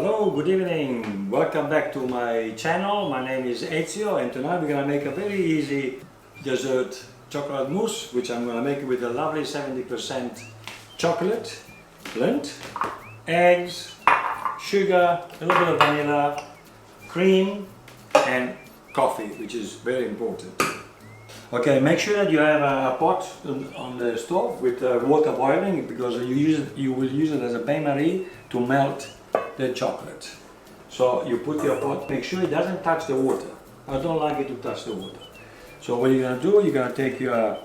Hello, good evening. Welcome back to my channel. My name is Ezio and tonight we're gonna make a very easy dessert chocolate mousse, which I'm gonna make with a lovely 70% chocolate, Lindt, eggs, sugar, a little bit of vanilla, cream and coffee, which is very important. Okay, make sure that you have a pot on the stove with water boiling, because you will use it as a bain-marie to melt the chocolate. So you put your pot, make sure it doesn't touch the water. I don't like it to touch the water. So what you're going to do, you're going to take your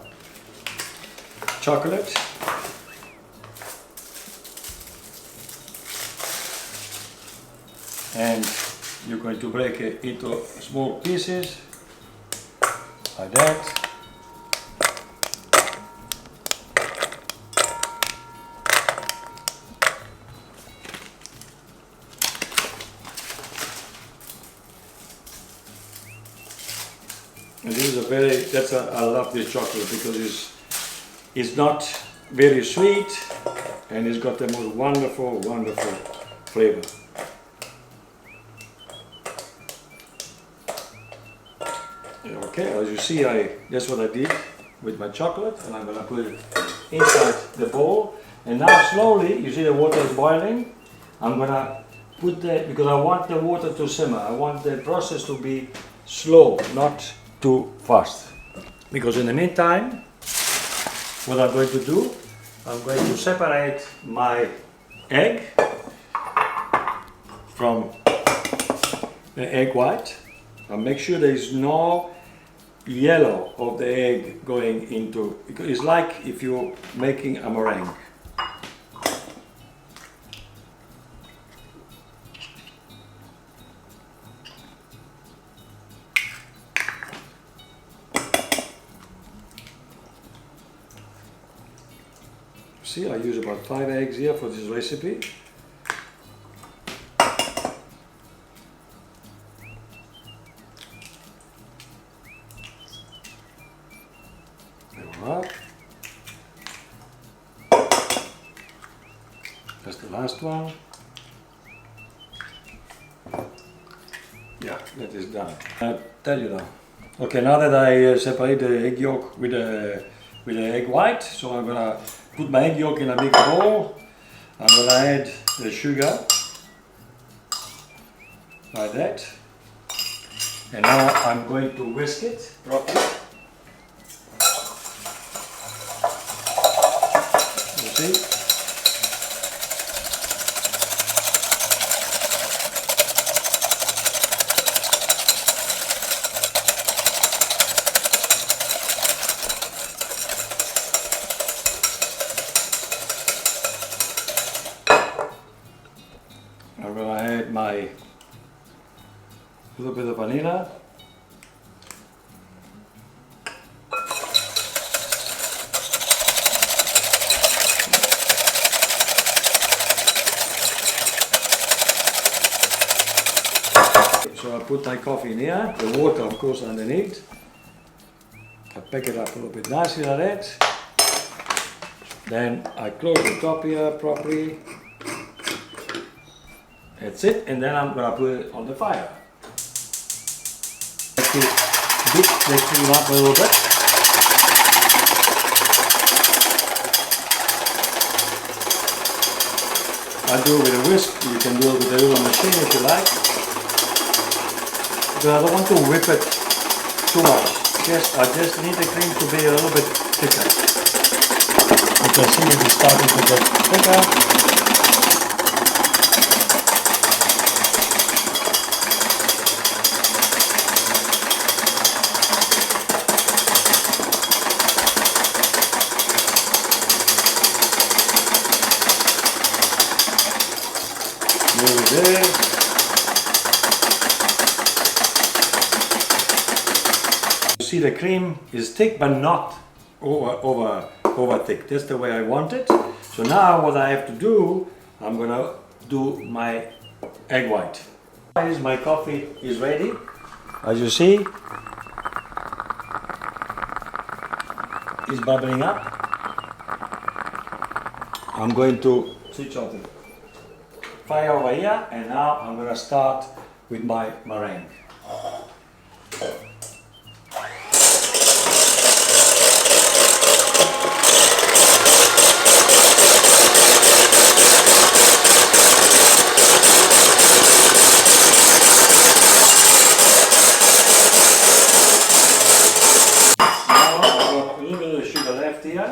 chocolate and you're going to break it into small pieces like that. And this is I love this chocolate because it's not very sweet and it's got the most wonderful flavor. Okay, as you see, that's what I did with my chocolate, and I'm going to put it inside the bowl. And now slowly, you see the water is boiling. I'm going to put because I want the water to simmer. I want the process to be slow, not too fast. Because in the meantime, what I'm going to do, I'm going to separate my egg from the egg white. I'll make sure there is no yellow of the egg going into, because it's like if you're making a meringue. See, I use about 5 eggs here for this recipe. That's the last one. Yeah, that is done. I'll tell you now. Okay, now that I separate the egg yolk with the egg white, so I'm gonna put my egg yolk in a big bowl. I'm gonna add the sugar like that, and now I'm going to whisk it properly. You see? I'm going to add my little bit of vanilla. So I put my coffee in here, the water of course underneath. I pack it up a little bit nicely like that. Then I close the top here properly. That's it, and then I'm going to put it on the fire. Let's heat it up a little bit. I do it with a whisk. You can do it with a little machine if you like. But I don't want to whip it too much. I just need the cream to be a little bit thicker. You can see it is starting to get thicker. There. You see the cream is thick but not over thick. That's the way I want it. So now what I have to do, I'm gonna do my egg white. My coffee is ready. As you see, it's bubbling up. I'm going to switch off fire over here, and now I'm gonna start with my meringue. Here.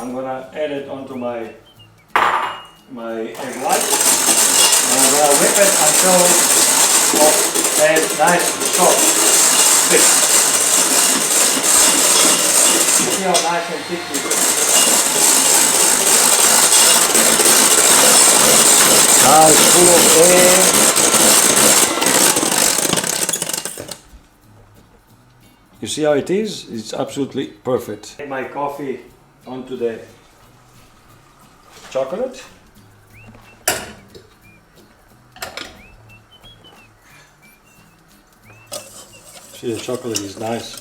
I'm gonna add it onto my egg white, and I'm gonna whip it until it's nice and soft, thick. You see how nice and thick it is? Now it's full of air. You see how it is? It's absolutely perfect. Add my coffee onto the chocolate. See, the chocolate is nice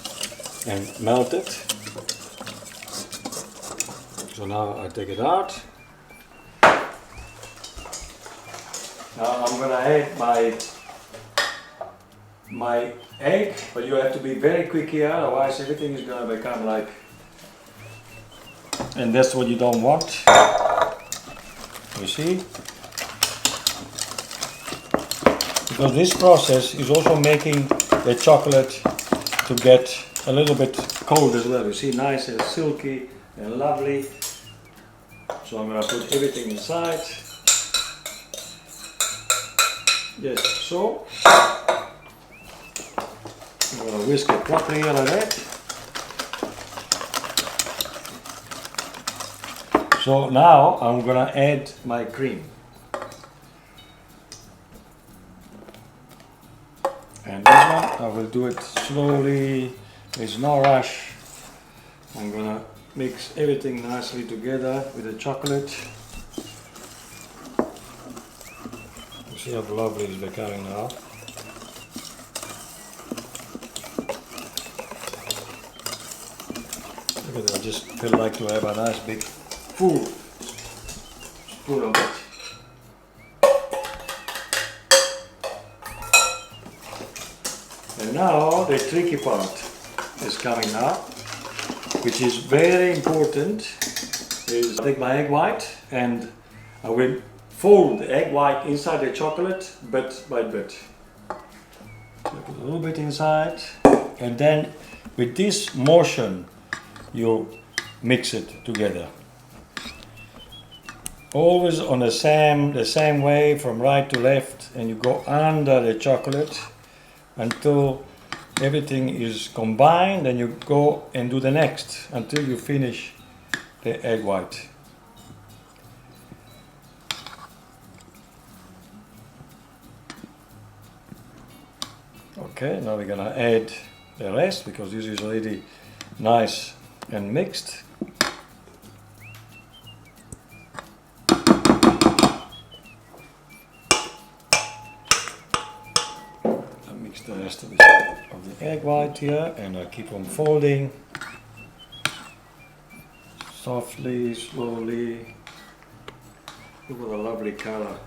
and melted. So now I take it out. Now I'm gonna add my egg, but you have to be very quick here, otherwise everything is gonna become like, and that's what you don't want. You see? Because this process is also making the chocolate to get a little bit cold as well. You see, nice and silky and lovely. So I'm gonna put everything inside. Yes, so. I'm going to whisk it properly like that. So now I'm going to add my cream. And this one I will do it slowly, there's no rush. I'm going to mix everything nicely together with the chocolate. You see how lovely it's becoming now. I just feel like to have a nice big full spoon of it. And now the tricky part is coming now, which is very important, is I take my egg white and I will fold the egg white inside the chocolate bit by bit. So I put a little bit inside, and then with this motion you mix it together. Always on the same way from right to left, and you go under the chocolate until everything is combined, then you go and do the next until you finish the egg white. Okay, now we're gonna add the rest because this is already nice and mixed. I mix the rest of the egg white here, and I keep on folding softly, slowly. Look what a lovely color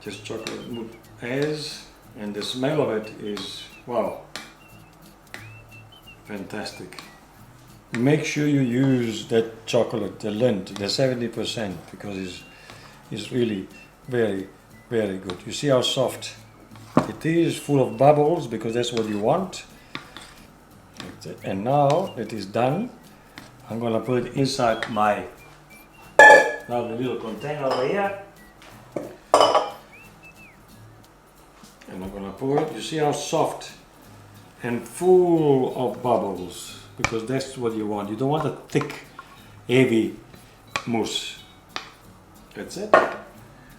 just chocolate mousse has, and the smell of it is wow, fantastic. Make sure you use that chocolate, the Lindt, the 70%, because it's really very, very good. You see how soft it is, full of bubbles, because that's what you want. And now it is done, I'm gonna put it inside my lovely little container over here. And I'm gonna pour it. You see how soft and full of bubbles, because that's what you want. You don't want a thick, heavy mousse. That's it.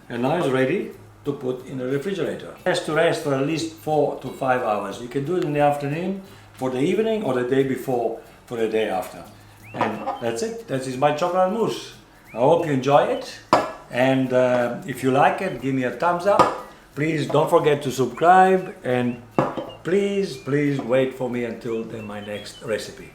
And now it's ready to put in the refrigerator. It has to rest for at least 4 to 5 hours. You can do it in the afternoon, for the evening, or the day before for the day after. And that's it. That is my chocolate mousse. I hope you enjoy it. And if you like it, give me a thumbs up. Please don't forget to subscribe, and please wait for me until my next recipe.